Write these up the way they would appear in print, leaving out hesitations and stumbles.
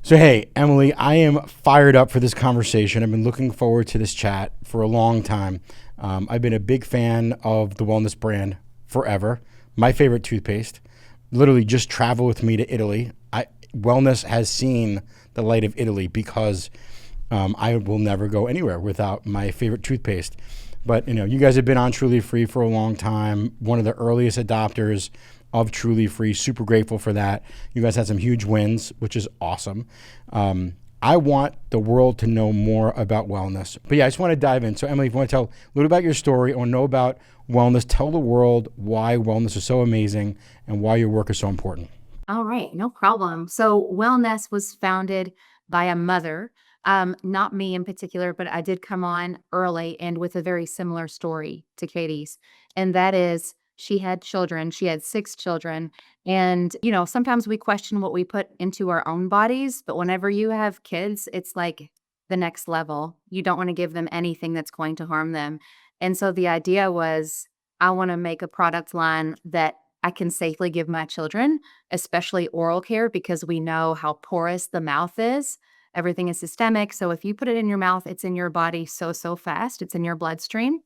So, hey, Emily, I am fired up for this conversation. I've been looking forward to this chat for a long time. I've been a big fan of the Wellnesse brand forever. My favorite toothpaste. Literally just travel with me to Italy. Wellnesse has seen the light of Italy because I will never go anywhere without my favorite toothpaste. But, you guys have been on Truly Free for a long time. One of the earliest adopters of Truly Free. Super grateful for that. You guys had some huge wins, which is awesome. I want the world to know more about wellness. But yeah, I just want to dive in. So Emily, if you want to tell a little about your story or know about wellness, tell the world why wellness is so amazing and why your work is so important. All right, no problem. So, Wellness was founded by a mother, not me in particular, but I did come on early and with a very similar story to Katie's. And that is, she had children, she had 6 children. And, sometimes we question what we put into our own bodies, but whenever you have kids, it's like the next level. You don't want to give them anything that's going to harm them. And so the idea was, I want to make a product line that I can safely give my children, especially oral care, because we know how porous the mouth is. Everything is systemic. So if you put it in your mouth, it's in your body so fast. It's in your bloodstream.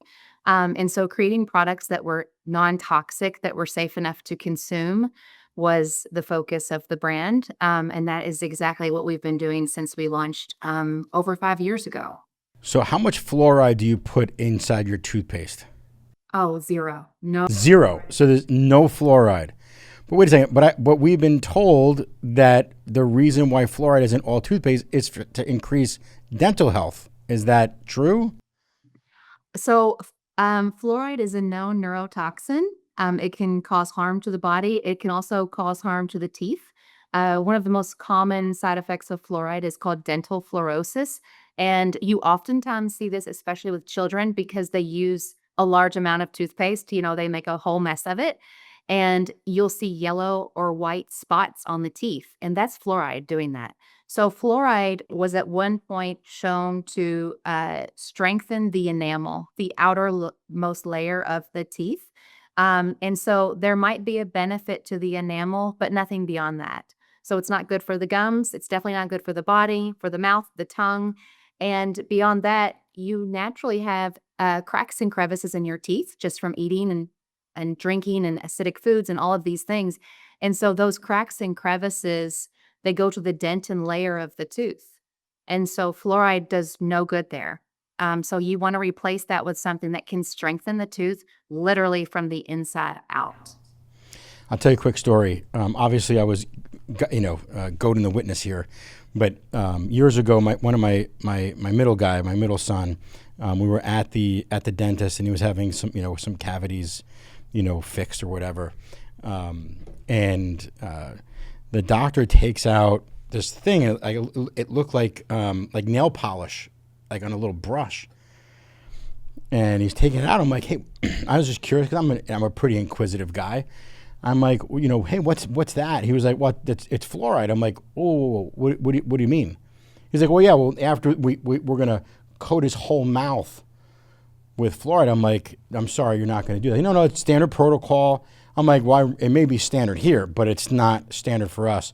And so creating products that were non-toxic, that were safe enough to consume was the focus of the brand. And that is exactly what we've been doing since we launched over 5 years ago. So how much fluoride do you put inside your toothpaste? Oh, zero. No. Zero. So there's no fluoride. But wait a second. But we've been told that the reason why fluoride is in all toothpaste is to increase dental health. Is that true? So, fluoride is a known neurotoxin. It can cause harm to the body. It can also cause harm to the teeth. One of the most common side effects of fluoride is called dental fluorosis. And you oftentimes see this, especially with children, because they use a large amount of toothpaste. They make a whole mess of it. And you'll see yellow or white spots on the teeth. And that's fluoride doing that. So fluoride was at one point shown to strengthen the enamel, the outermost layer of the teeth. And so there might be a benefit to the enamel, but nothing beyond that. So it's not good for the gums. It's definitely not good for the body, for the mouth, the tongue. And beyond that, you naturally have cracks and crevices in your teeth just from eating and drinking and acidic foods and all of these things. And so those cracks and crevices, they go to the dentin layer of the tooth. And so fluoride does no good there. So you want to replace that with something that can strengthen the tooth literally from the inside out. I'll tell you a quick story. Obviously, I was, goading the witness here, but years ago, one of my middle son, we were at the dentist, and he was having some cavities, fixed or whatever, and the doctor takes out this thing. It looked like nail polish, like on a little brush, and he's taking it out. I'm like, hey, I was just curious because I'm a pretty inquisitive guy. I'm like, hey, what's that? He was like, what? It's fluoride. I'm like, oh, what do you mean? He's like, well, yeah, after we're gonna coat his whole mouth with fluoride. I'm like, I'm sorry, you're not gonna do that. No, it's standard protocol. I'm like, well, it may be standard here, but it's not standard for us.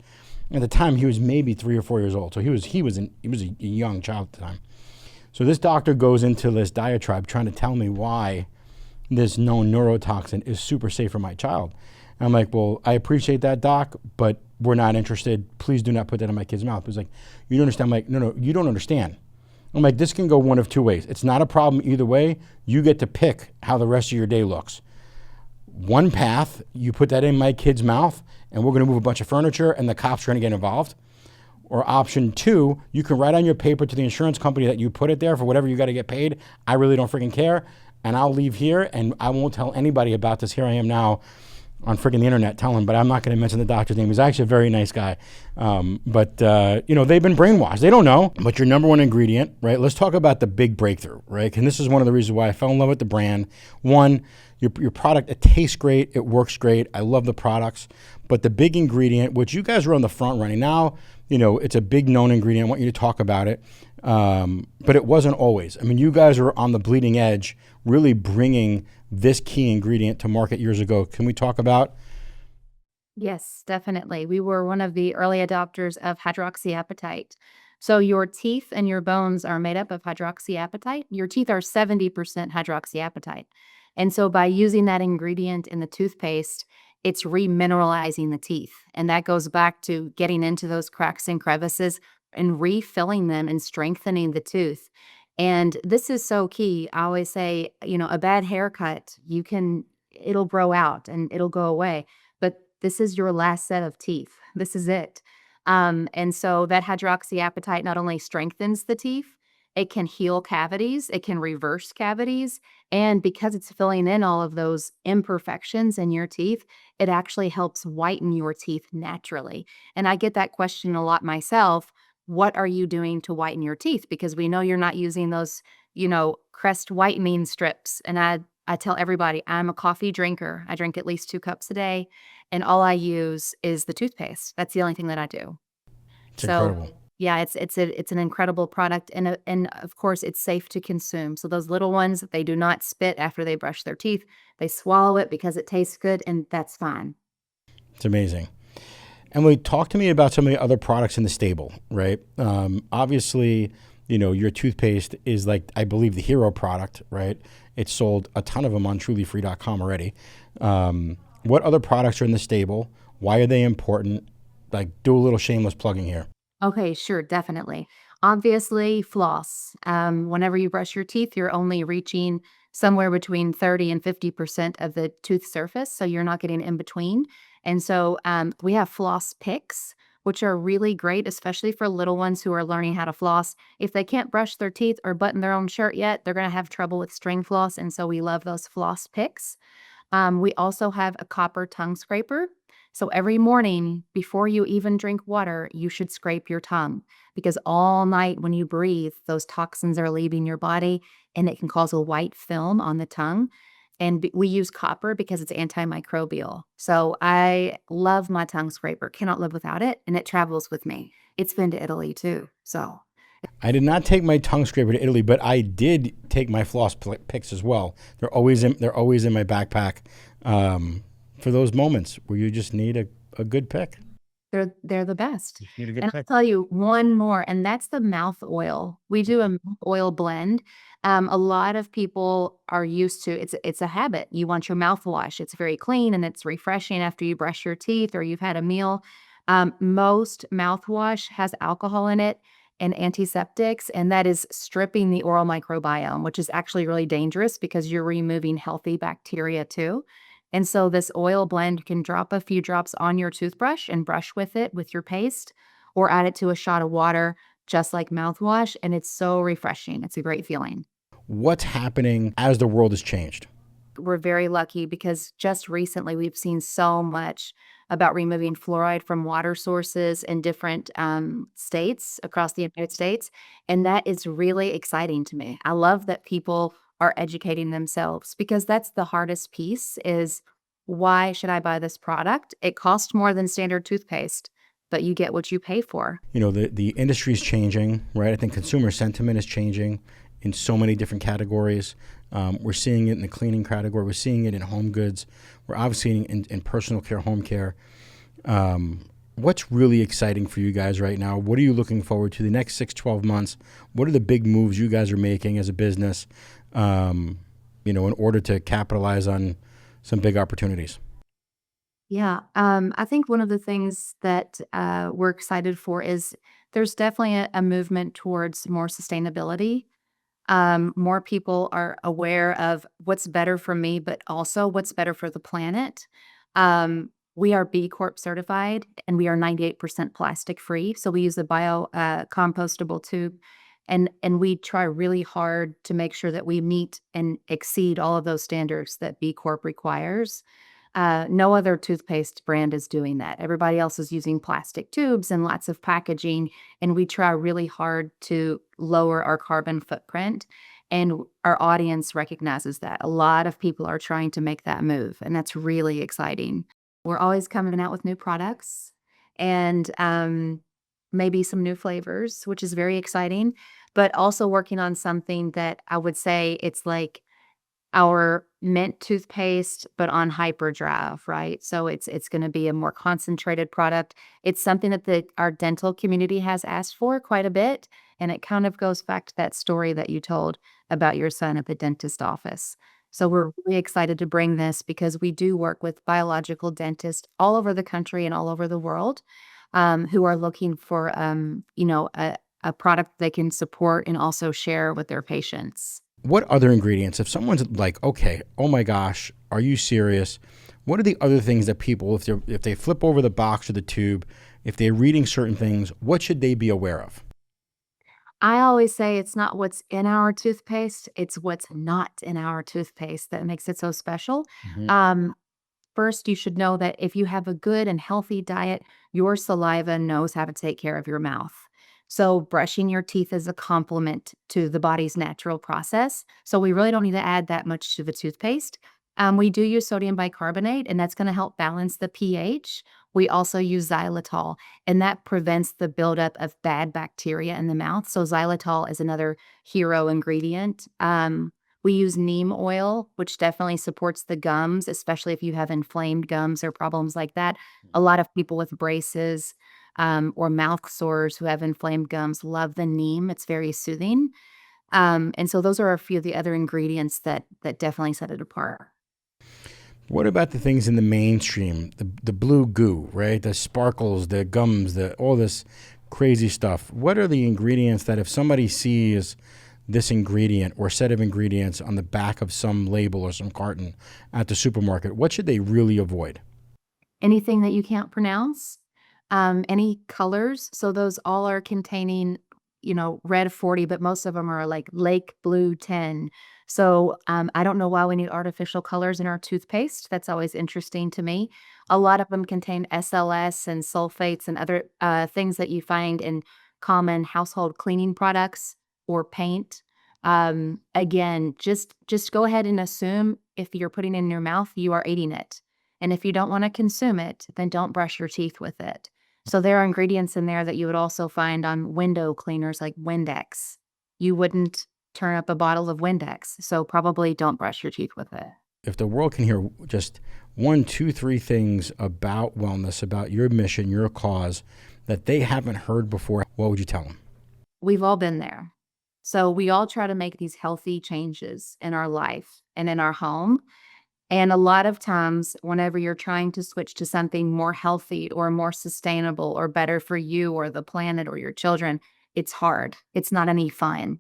At the time, he was maybe 3 or 4 years old, so he was a young child at the time. So this doctor goes into this diatribe trying to tell me why this known neurotoxin is super safe for my child. And I'm like, well, I appreciate that, doc, but we're not interested. Please do not put that in my kid's mouth. He was like, you don't understand? I'm like, no, you don't understand. I'm like, this can go one of two ways. It's not a problem either way. You get to pick how the rest of your day looks. One path, you put that in my kid's mouth, and we're going to move a bunch of furniture, and the cops are going to get involved. Or option two, you can write on your paper to the insurance company that you put it there for whatever you got to get paid. I really don't freaking care. And I'll leave here, and I won't tell anybody about this. Here I am now on freaking the internet telling, but I'm not going to mention the doctor's name. He's actually a very nice guy. But they've been brainwashed. They don't know. But your number one ingredient, right? Let's talk about the big breakthrough, right? And this is one of the reasons why I fell in love with the brand. One, your product, it tastes great. It works great. I love the products. But the big ingredient, which you guys are on the front running now, it's a big known ingredient. I want you to talk about it. But it wasn't always. I mean, you guys are on the bleeding edge, really bringing this key ingredient to market years ago. Can we talk about Yes, definitely. We were one of the early adopters of hydroxyapatite. So your teeth and your bones are made up of hydroxyapatite. Your teeth are 70% hydroxyapatite. And so by using that ingredient in the toothpaste, it's remineralizing the teeth. And that goes back to getting into those cracks and crevices and refilling them and strengthening the tooth. And this is so key. I always say, a bad haircut, it'll grow out and it'll go away, but this is your last set of teeth. This is it. And so that hydroxyapatite not only strengthens the teeth, it can heal cavities, it can reverse cavities. And because it's filling in all of those imperfections in your teeth, it actually helps whiten your teeth naturally. And I get that question a lot myself. What are you doing to whiten your teeth? Because we know you're not using those, crest whitening strips. And I tell everybody I'm a coffee drinker. I drink at least 2 cups a day, and all I use is the toothpaste. That's the only thing that I do. It's So, incredible. yeah, it's an incredible product, and of course, it's safe to consume. So those little ones, they do not spit after they brush their teeth. They swallow it because it tastes good, and that's fine. It's amazing. Emily, talk to me about some of the other products in the stable, right? Obviously, your toothpaste is like, I believe, the hero product, right? It's sold a ton of them on trulyfree.com already. What other products are in the stable? Why are they important? Like, do a little shameless plugging here. Okay, sure, definitely. Obviously, floss. Whenever you brush your teeth, you're only reaching somewhere between 30 and 50% of the tooth surface, so you're not getting in between. And so we have floss picks, which are really great, especially for little ones who are learning how to floss. If they can't brush their teeth or button their own shirt yet, they're going to have trouble with string floss. And so we love those floss picks. We also have a copper tongue scraper. So every morning before you even drink water, you should scrape your tongue because all night when you breathe, those toxins are leaving your body and it can cause a white film on the tongue. And we use copper because it's antimicrobial. So I love my tongue scraper, cannot live without it. And it travels with me. It's been to Italy too. So I did not take my tongue scraper to Italy, but I did take my picks as well. They're always in my backpack for those moments where you just need a good pick. they're the best. You need a good And I'll pick. tell you one more, and that's the mouth oil. We do a mouth oil blend. A lot of people are used to it's a habit. You want your mouthwash. It's very clean and it's refreshing after you brush your teeth or you've had a meal. Most mouthwash has alcohol in it and antiseptics, and that is stripping the oral microbiome, which is actually really dangerous because you're removing healthy bacteria too. And so this oil blend can drop a few drops on your toothbrush and brush with it with your paste or add it to a shot of water, just like mouthwash. And it's so refreshing. It's a great feeling. What's happening as the world has changed? We're very lucky because just recently we've seen so much about removing fluoride from water sources in different states across the United States. And that is really exciting to me. I love that people are educating themselves because that's the hardest piece is why should I buy this product? It costs more than standard toothpaste, but you get what you pay for. The industry is changing, right? I think consumer sentiment is changing in so many different categories. We're seeing it in the cleaning category. We're seeing it in home goods. We're obviously seeing it in personal care, home care. What's really exciting for you guys right now? What are you looking forward to the next 6, 12 months? What are the big moves you guys are making as a business, in order to capitalize on some big opportunities? Yeah, I think one of the things that we're excited for is there's definitely a movement towards more sustainability. More people are aware of what's better for me, but also what's better for the planet. We are B Corp certified and we are 98% plastic free. So we use a bio compostable tube and we try really hard to make sure that we meet and exceed all of those standards that B Corp requires. No other toothpaste brand is doing that. Everybody else is using plastic tubes and lots of packaging, and we try really hard to lower our carbon footprint. And our audience recognizes that. A lot of people are trying to make that move, and that's really exciting. We're always coming out with new products and maybe some new flavors, which is very exciting, but also working on something that I would say it's like our mint toothpaste, but on hyperdrive, right? So it's going to be a more concentrated product. It's something that our dental community has asked for quite a bit, and it kind of goes back to that story that you told about your son at the dentist office. So we're really excited to bring this because we do work with biological dentists all over the country and all over the world, who are looking for a product they can support and also share with their patients. What other ingredients, if someone's like, okay, oh my gosh, are you serious? What are the other things that people, if they flip over the box or the tube, if they're reading certain things, what should they be aware of? I always say it's not what's in our toothpaste, it's what's not in our toothpaste that makes it so special. Hmm. Um, First, you should know that if you have a good and healthy diet, your saliva knows how to take care of your mouth. So, brushing your teeth is a complement to the body's natural process. So, we really don't need to add that much to the toothpaste. We do use sodium bicarbonate, and that's going to help balance the pH. We also use xylitol, and that prevents the buildup of bad bacteria in the mouth. So, xylitol is another hero ingredient. We use neem oil, which definitely supports the gums, especially if you have inflamed gums or problems like that. A lot of people with braces or mouth sores who have inflamed gums love the neem. It's very soothing. And so those are a few of the other ingredients that definitely set it apart. What about the things in the mainstream, the blue goo, right? The sparkles, the gums, all this crazy stuff. What are the ingredients that if somebody sees this ingredient or set of ingredients on the back of some label or some carton at the supermarket, what should they really avoid? Anything that you can't pronounce, any colors. So those all are containing, red 40, but most of them are like lake blue 10. So I don't know why we need artificial colors in our toothpaste. That's always interesting to me. A lot of them contain SLS and sulfates and other things that you find in common household cleaning products or paint. Again, just go ahead and assume if you're putting it in your mouth, you are eating it. And if you don't want to consume it, then don't brush your teeth with it. So there are ingredients in there that you would also find on window cleaners like Windex. You wouldn't turn up a bottle of Windex, so probably don't brush your teeth with it. If the world can hear just one, two, three things about wellness, about your mission, your cause that they haven't heard before, what would you tell them? We've all been there. So we all try to make these healthy changes in our life and in our home. And a lot of times, whenever you're trying to switch to something more healthy or more sustainable or better for you or the planet or your children, it's hard. It's not any fun.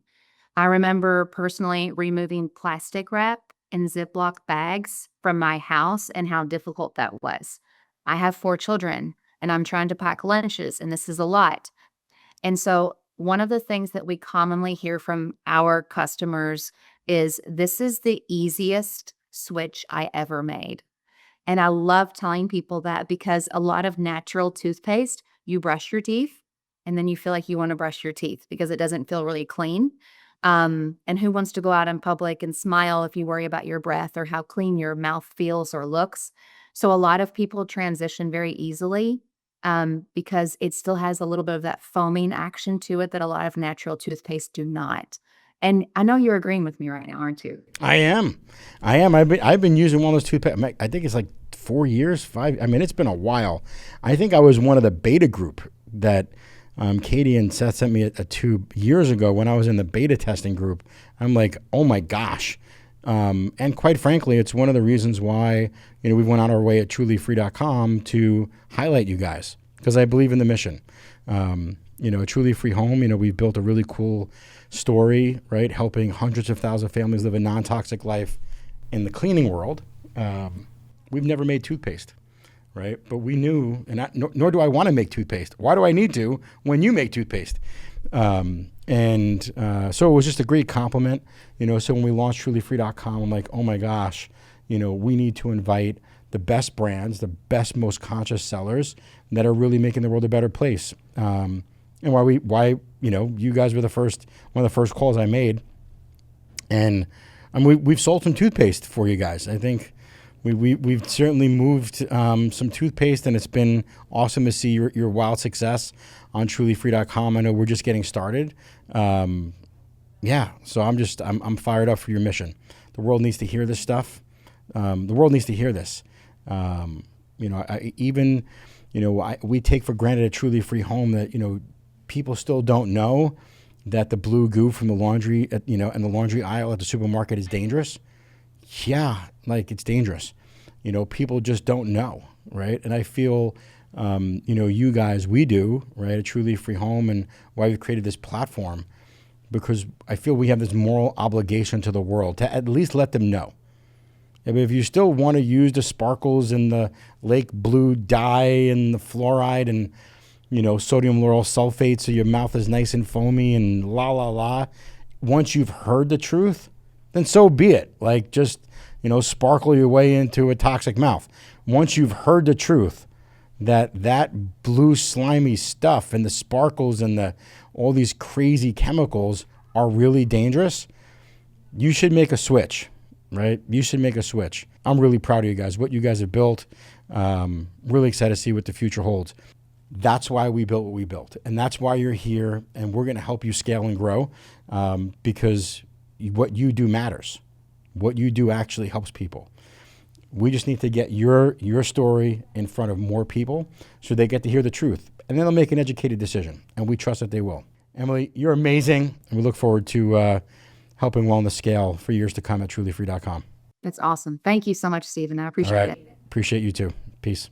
I remember personally removing plastic wrap and Ziploc bags from my house and how difficult that was. I have 4 children and I'm trying to pack lunches, and this is a lot. And so, one of the things that we commonly hear from our customers is this is the easiest switch I ever made. And I love telling people that because a lot of natural toothpaste, you brush your teeth and then you feel like you want to brush your teeth because it doesn't feel really clean. And who wants to go out in public and smile if you worry about your breath or how clean your mouth feels or looks? So a lot of people transition very easily because it still has a little bit of that foaming action to it that a lot of natural toothpaste do not. And I know you're agreeing with me right now, aren't you? I am. I am. I've been using one of those toothpaste. I think it's like 4 years, five. I mean, it's been a while. I think I was one of the beta group that Katie and Seth sent me a tube years ago when I was in the beta testing group. I'm like, oh my gosh. And quite frankly, it's one of the reasons why we went on our way at trulyfree.com to highlight you guys because I believe in the mission. A Truly Free Home, we've built a really cool story, right? Helping hundreds of thousands of families live a non-toxic life in the cleaning world. We've never made toothpaste, right? But we knew, nor do I want to make toothpaste. Why do I need to when you make toothpaste? So it was just a great compliment, So when we launched trulyfree.com, I'm like, oh my gosh, we need to invite the best brands, the best, most conscious sellers that are really making the world a better place. And why you guys were one of the first calls I made, and we've sold some toothpaste for you guys. I think we've certainly moved some toothpaste, and it's been awesome to see your wild success on trulyfree.com. I know we're just getting started. So I'm fired up for your mission. The world needs to hear this stuff. The world needs to hear this. We take for granted a truly free home that, people still don't know that the blue goo from the laundry, in the laundry aisle at the supermarket is dangerous. Yeah, like it's dangerous. People just don't know, right? And I feel, you guys, we do, right? A truly free home, and why we've created this platform, because I feel we have this moral obligation to the world to at least let them know. I mean, if you still want to use the sparkles and the lake blue dye and the fluoride and, sodium lauryl sulfate so your mouth is nice and foamy and la, la, la, once you've heard the truth, then so be it. Like, just, sparkle your way into a toxic mouth. Once you've heard the truth that blue slimy stuff and the sparkles and all these crazy chemicals are really dangerous, you should make a switch, right? You should make a switch. I'm really proud of you guys, what you guys have built. Really excited to see what the future holds. That's why we built what we built. And that's why you're here. And we're going to help you scale and grow, because what you do matters. What you do actually helps people. We just need to get your story in front of more people so they get to hear the truth. And then they'll make an educated decision. And we trust that they will. Emily, you're amazing. And we look forward to helping Wellnesse scale for years to come at trulyfree.com. That's awesome. Thank you so much, Stephen. I appreciate it. Appreciate you too. Peace.